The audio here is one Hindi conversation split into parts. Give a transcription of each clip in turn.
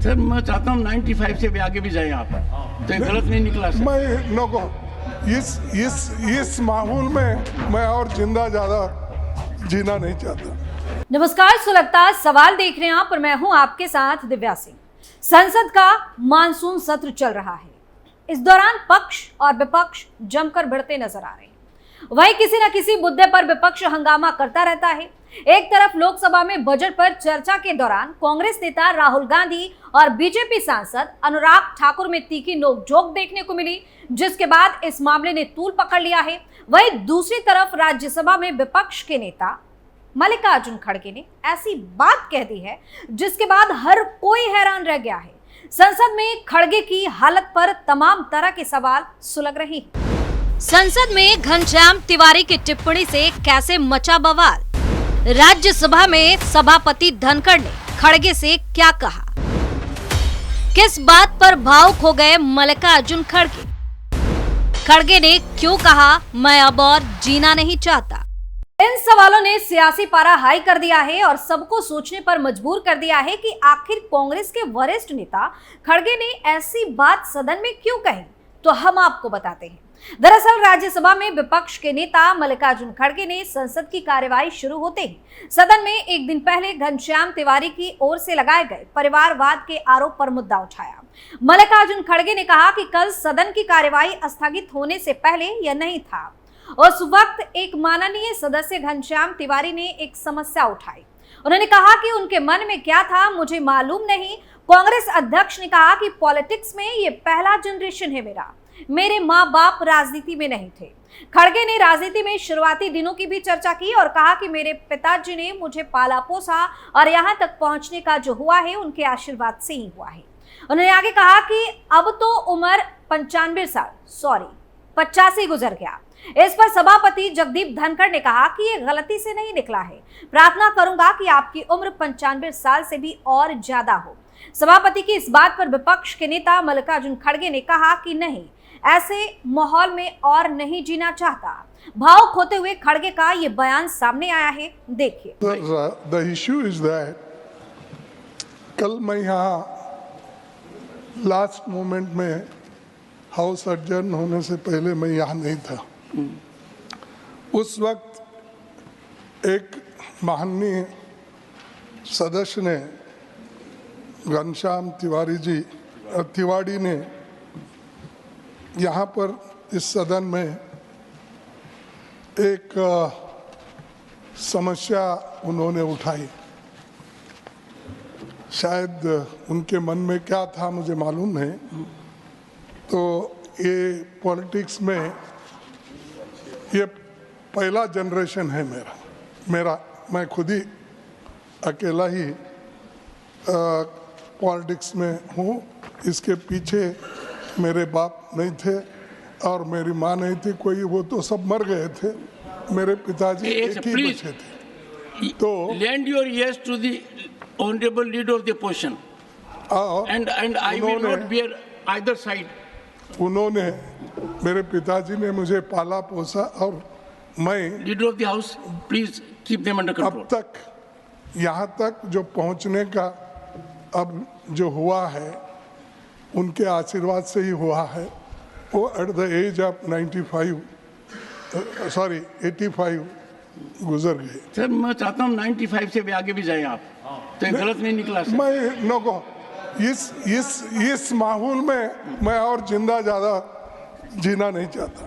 सर मैं चाहता हूँ 95 से भी आगे भी जाए आप, तो ये गलत नहीं निकला सर। मैं नो को इस माहौल में मैं और जिंदा ज्यादा जीना नहीं चाहता। नमस्कार, सुलगता सवाल देख रहे हैं आप और मैं हूं आपके साथ दिव्या सिंह। संसद का मानसून सत्र चल रहा है। इस दौरान पक्ष और विपक्ष जमकर भिड़ते नजर आ रहे हैं। वहीं किसी न किसी मुद्दे पर विपक्ष हंगामा करता रहता है। एक तरफ लोकसभा में बजट पर चर्चा के दौरान कांग्रेस नेता राहुल गांधी और बीजेपी सांसद अनुराग ठाकुर में तीखी नोकझोंक देखने को मिली, जिसके बाद इस मामले ने तूल पकड़ लिया है। वहीं दूसरी तरफ राज्यसभा में विपक्ष के नेता मल्लिकार्जुन खड़गे ने ऐसी बात कह दी है जिसके बाद हर कोई हैरान रह गया है। संसद में खड़गे की हालत पर तमाम तरह के सवाल सुलग रहे हैं। संसद में घनश्याम तिवारी की टिप्पणी से कैसे मचा बवाल? राज्यसभा में सभापति धनखड़ ने खड़गे से क्या कहा? किस बात पर भावुक हो गए मल्लिकार्जुन खड़गे? खड़गे ने क्यों कहा मैं अब और जीना नहीं चाहता? इन सवालों ने सियासी पारा हाई कर दिया है और सबको सोचने पर मजबूर कर दिया है कि आखिर कांग्रेस के वरिष्ठ नेता खड़गे ने ऐसी बात सदन में क्यों कही। तो हम आपको बताते हैं। दरअसल राज्यसभा में विपक्ष के नेता मल्लिकार्जुन खड़गे ने संसद की कार्यवाही शुरू होते ही सदन में एक दिन पहले घनश्याम तिवारी की ओर से लगाए गए परिवारवाद के आरोप पर मुद्दा उठाया। मल्लिकार्जुन खड़गे ने कहा कि कल सदन की कार्यवाही स्थगित होने से पहले यह नहीं था। उस वक्त एक माननीय सदस्य घनश्याम तिवारी ने एक समस्या उठाई। उन्होंने कहा कि उनके मन में क्या था मुझे मालूम नहीं। कांग्रेस अध्यक्ष ने कहा कि पॉलिटिक्स में ये पहला जनरेशन है मेरे माँ बाप राजनीति में नहीं थे। खड़गे ने राजनीति में शुरुआती दिनों की भी चर्चा की और कहा कि मेरे पिताजी ने मुझे पाला पोसा और यहाँ तक पहुँचने का जो हुआ है उनके आशीर्वाद से ही हुआ है। उन्होंने आगे कहा कि अब तो उम्र 85 गुजर गया। इस पर सभापति जगदीप धनखड़ ने कहा कि ये गलती से नहीं निकला है। प्रार्थना करूंगा कि आपकी उम्र 95 साल से भी और ज्यादा हो। सभापति की इस बात पर विपक्ष के नेता मल्लिकार्जुन खड़गे ने कहा कि नहीं, ऐसे माहौल में और नहीं जीना चाहता। भावुक होते हुए खड़गे का ये बयान सामने आया है, देखिए। द इश्यू इज दैट कल मैं यहाँ लास्ट मोमेंट में हाउस एडजर्न होने से पहले मैं यहाँ नहीं था। उस वक्त एक माननीय सदस्य ने घनश्याम तिवारी ने यहाँ पर इस सदन में एक समस्या उन्होंने उठाई। शायद उनके मन में क्या था मुझे मालूम नहीं। तो ये पॉलिटिक्स में ये पहला जनरेशन है मेरा मैं खुद ही अकेला ही पॉलिटिक्स में हूँ। इसके पीछे मेरे बाप नहीं थे और मेरी माँ नहीं थी कोई, वो तो सब मर गए थे। मेरे पिताजी एक ही बचे थे। तो lend your ears to the honorable leader of the opposition and I will not bear either side. उन्होंने मेरे पिताजी ने मुझे पाला पोसा और मैं leader of the house please keep them under control. अब तक यहाँ तक जो पहुँचने का अब जो हुआ है उनके आशीर्वाद से ही हुआ है। वो एट द एज ऑफ 85 गुजर गए। सर मैं चाहता हूँ 95 से भी आगे भी जाए आप, तो ये गलत नहीं निकला सर। मैं नो को इस माहौल में मैं और जिंदा ज्यादा जीना नहीं चाहता।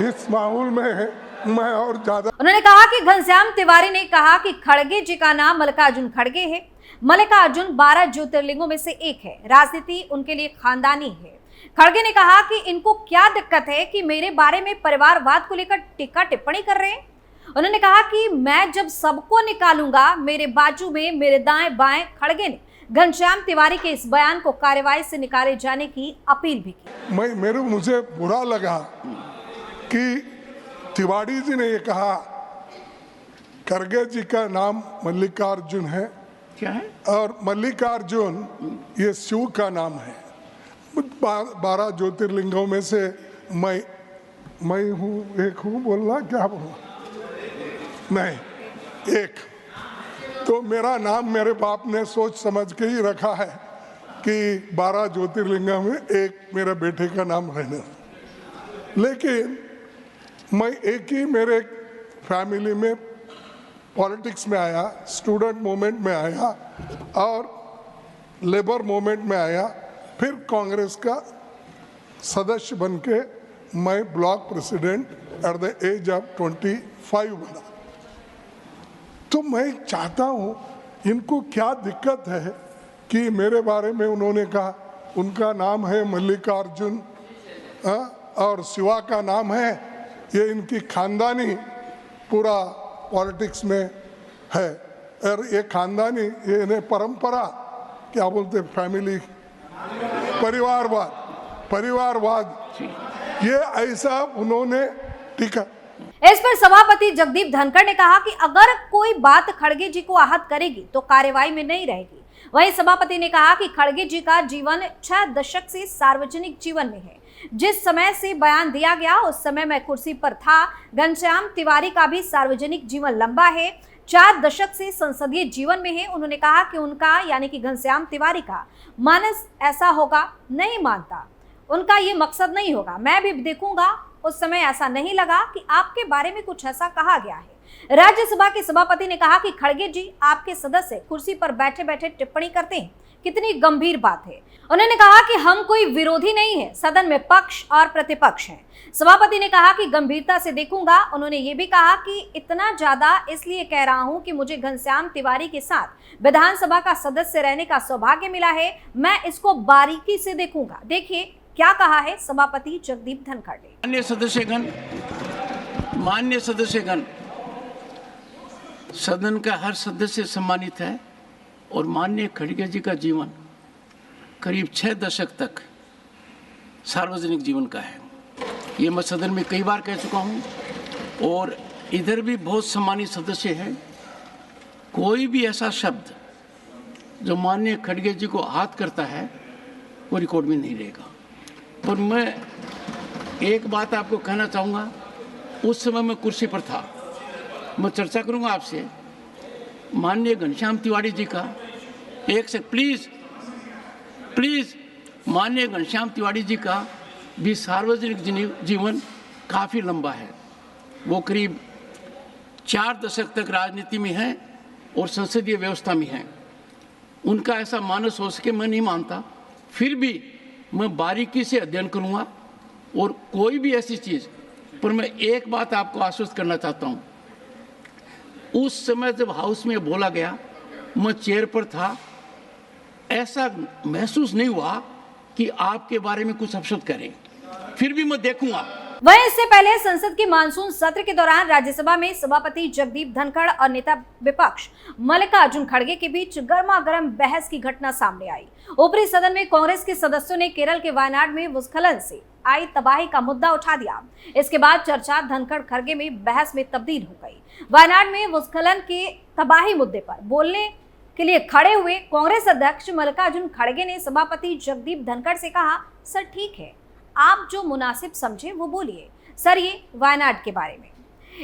इस माहौल में मैं और ज्यादा। उन्होंने कहा कि घनश्याम तिवारी ने कहा कि खड़गे जी का नाम मल्लिकार्जुन खड़गे है। मल्लिकार्जुन 12 ज्योतिर्लिंगों में से एक है। राजनीति उनके लिए खानदानी है। खड़गे ने कहा कि इनको क्या दिक्कत है कि मेरे बारे में परिवारवाद को लेकर टीका टिप्पणी कर रहे हैं। उन्होंने कहा कि मैं जब सबको निकालूंगा मेरे बाजू में मेरे दाएं बाएं। खड़गे ने घनश्याम तिवारी के इस बयान को कार्यवाही से निकाले जाने की अपील भी की। मुझे बुरा लगा कि तिवारी जी ने ये कहा खड़गे जी का नाम मल्लिकार्जुन है। क्या है? और मल्लिकार्जुन ये शिव का नाम है। 12 ज्योतिर्लिंगों में से मैं हूँ, एक हूँ बोलना क्या बोलना नहीं एक। तो मेरा नाम मेरे बाप ने सोच समझ के ही रखा है। कि 12 ज्योतिर्लिंगा में एक मेरे बेटे का नाम रहना, लेकिन मैं एक ही मेरे फैमिली में पॉलिटिक्स में आया, स्टूडेंट मूवमेंट में आया और लेबर मूवमेंट में आया, फिर कांग्रेस का सदस्य बन के मैं block president at the age of 25 बना। तो मैं चाहता हूँ, इनको क्या दिक्कत है कि मेरे बारे में उन्होंने कहा उनका नाम है मल्लिकार्जुन और शिवा का नाम है, ये इनकी खानदानी पूरा पॉलिटिक्स में है, और ये खानदानी ये इन्हें परंपरा क्या बोलते फैमिली परिवारवाद ये ऐसा उन्होंने टीका। इस पर सभापति जगदीप धनखड़ ने कहा कि अगर कोई बात खड़गे जी को आहत करेगी तो कार्यवाही में नहीं रहेगी। वहीं सभापति ने कहा कि खड़गे जी का जीवन 6 दशक से सार्वजनिक जीवन में है। जिस समय से बयान दिया गया उस समय मैं कुर्सी पर था। घनश्याम तिवारी का भी सार्वजनिक जीवन लंबा है, 4 दशक से संसदीय जीवन में है। उन्होंने कहा कि उनका यानी कि घनश्याम तिवारी का मानस ऐसा होगा नहीं मानता, उनका ये मकसद नहीं होगा। मैं भी देखूंगा, उस समय ऐसा नहीं लगा कि आपके बारे में कुछ ऐसा कहा गया है। राज्यसभा के सभापति ने कहा कि खड़गे जी आपके सदस्य कुर्सी पर बैठे बैठे टिप्पणी करते हैं, कितनी गंभीर बात है। उन्होंने कहा कि हम कोई विरोधी नहीं है, सदन में पक्ष और प्रतिपक्ष हैं। सभापति ने कहा कि गंभीरता से देखूंगा। उन्होंने ये भी कहा कि इतना ज्यादा इसलिए कह रहा हूं कि मुझे घनश्याम तिवारी के साथ विधानसभा का सदस्य रहने का सौभाग्य मिला है, मैं इसको बारीकी से देखूंगा। देखिए क्या कहा है सभापति जगदीप धनखड़ ने। मान्य सदस्यगण, सदन का हर सदस्य सम्मानित है और माननीय खड़गे जी का जीवन करीब 6 दशक तक सार्वजनिक जीवन का है। ये मैं सदन में कई बार कह चुका हूँ और इधर भी बहुत सम्मानित सदस्य हैं। कोई भी ऐसा शब्द जो माननीय खड़गे जी को आहत करता है वो रिकॉर्ड में नहीं रहेगा। पर मैं एक बात आपको कहना चाहूँगा, उस समय मैं कुर्सी पर था, मैं चर्चा करूँगा आपसे। माननीय घनश्याम तिवारी जी का एक से प्लीज़ माननीय घनश्याम तिवारी जी का भी सार्वजनिक जीवन काफ़ी लंबा है। वो करीब 4 दशक तक राजनीति में हैं और संसदीय व्यवस्था में हैं। उनका ऐसा मानस हो सके मैं नहीं मानता, फिर भी मैं बारीकी से अध्ययन करूँगा और कोई भी ऐसी चीज़ पर मैं एक बात आपको आश्वस्त करना चाहता हूँ। उस समय जब हाउस में बोला गया, मैं चेयर पर था, ऐसा महसूस नहीं हुआ कि आपके बारे में कुछ अपशब्द करें, फिर भी मैं देखूंगा। वहीं इससे पहले संसद के मानसून सत्र के दौरान राज्यसभा में सभापति जगदीप धनखड़ और नेता विपक्ष मल्लिकार्जुन खड़गे के बीच गर्मागर्म बहस की घटना सामने आई। ऊपरी सदन में कांग्रेस के सदस्यों ने केरल के वायनाड में भूस्खलन से आई तबाही का मुद्दा उठा दिया। इसके बाद चर्चा धनखड़ खड़गे में बहस में तब्दील हो गई। वायनाड में भूस्खलन के तबाही मुद्दे पर बोलने के लिए खड़े हुए कांग्रेस अध्यक्ष मल्लिकार्जुन खड़गे ने सभापति जगदीप धनखड़ से कहा, सर ठीक है, आप जो मुनासिब समझे वो बोलिए, सर ये वायनाड के बारे में।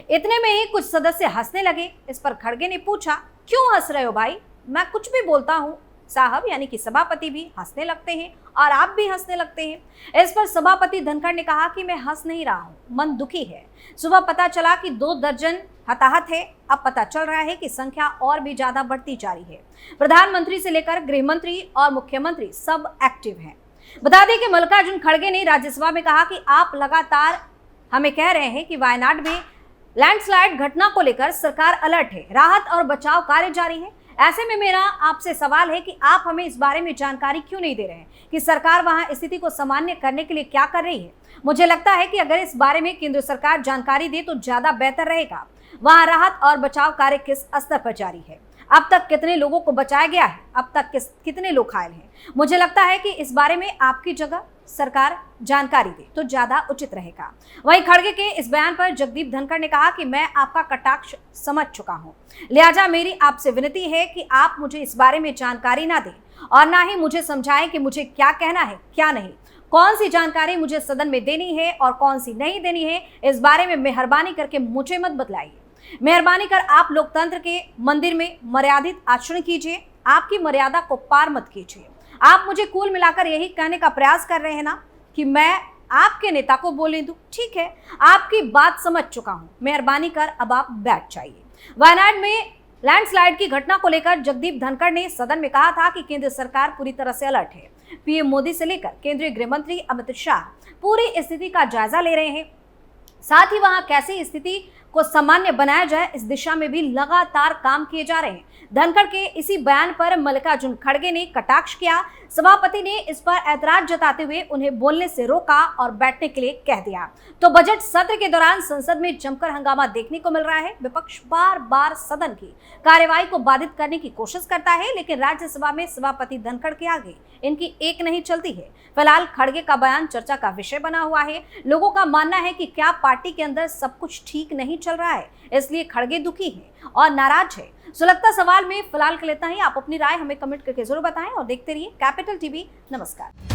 इतने में ही कुछ सदस्य हंसने लगे। इस पर खड़गे ने पूछा, क्यों हंस रहे हो भाई, मैं कुछ भी बोलता हूँ। साहब यानी कि सभापति भी हंसने लगते हैं और आप भी हंसने लगते हैं। इस पर सभापति धनखड़ ने कहा कि मैं हंस नहीं रहा हूँ, मन दुखी है। सुबह पता चला कि 2 दर्जन हताहत है, अब पता चल रहा है कि संख्या और भी ज्यादा बढ़ती जा रही है। प्रधानमंत्री से लेकर गृह मंत्री और मुख्यमंत्री सब एक्टिव हैं। बता दें कि मल्लिकार्जुन खड़गे ने राज्यसभा में कहा कि आप लगातार हमें कह रहे हैं कि वायनाड में लैंडस्लाइड घटना को लेकर सरकार अलर्ट है, राहत और बचाव कार्य जारी है। ऐसे में मेरा आपसे सवाल है कि आप हमें इस बारे में जानकारी क्यों नहीं दे रहे हैं कि सरकार वहां स्थिति को सामान्य करने के लिए क्या कर रही है। मुझे लगता है कि अगर इस बारे में केंद्र सरकार जानकारी दे तो ज्यादा बेहतर रहेगा। वहां राहत और बचाव कार्य किस स्तर पर जारी है, अब तक कितने लोगों को बचाया गया है, अब तक कितने लोग घायल हैं। मुझे लगता है कि इस बारे में आपकी जगह सरकार जानकारी दे तो ज्यादा उचित रहेगा। वहीं खड़गे के इस बयान पर जगदीप धनखड़ ने कहा कि मैं आपका कटाक्ष समझ चुका हूं, लिहाजा मेरी आपसे विनती है कि आप मुझे इस बारे में जानकारी ना दें और ना ही मुझे समझाएं कि मुझे क्या कहना है क्या नहीं, कौन सी जानकारी मुझे सदन में देनी है और कौन सी नहीं देनी है। इस बारे में मेहरबानी करके मुझे मत बतलाइए। मेहरबानी कर आप लोकतंत्र के मंदिर में मर्यादित आचरण कीजिए, आपकी मर्यादा को पार मत कीजिए। आप मुझे कुल मिलाकर यही कहने का प्रयास कर रहे हैं ना कि मैं आपके नेता को बोलने दूं। ठीक है, आपकी बात समझ चुका हूं, मेहरबानी कर अब आप बैठ जाइए। वायनाड में लैंडस्लाइड की घटना को लेकर जगदीप धनखड़ ने सदन में कहा था कि केंद्र सरकार पूरी तरह से अलर्ट है। पीएम मोदी से लेकर केंद्रीय गृह मंत्री अमित शाह पूरी स्थिति का जायजा ले रहे हैं। साथ ही वहां कैसे स्थिति को सामान्य बनाया जाए इस दिशा में भी लगातार काम किए जा रहे हैं। धनखड़ के इसी बयान पर मल्लिकार्जुन खड़गे ने कटाक्ष किया। सभापति ने इस पर ऐतराज जताते हुए उन्हें बोलने से रोका और बैठने के लिए कह दिया। तो बजट सत्र के दौरान संसद में जमकर हंगामा देखने को मिल रहा है। विपक्ष बार बार सदन की कार्यवाही को बाधित करने की कोशिश करता है, लेकिन राज्यसभा में सभापति धनखड़ के आगे इनकी एक नहीं चलती है। फिलहाल खड़गे का बयान चर्चा का विषय बना हुआ है। लोगों का मानना है कि क्या पार्टी के अंदर सब कुछ ठीक नहीं चल रहा है, इसलिए खड़गे दुखी है और नाराज है। सुलगता सवाल में फिलहाल के लिए इतना ही। आप अपनी राय हमें कमेंट करके जरूर बताएं और देखते रहिए कैपिटल टीवी। नमस्कार।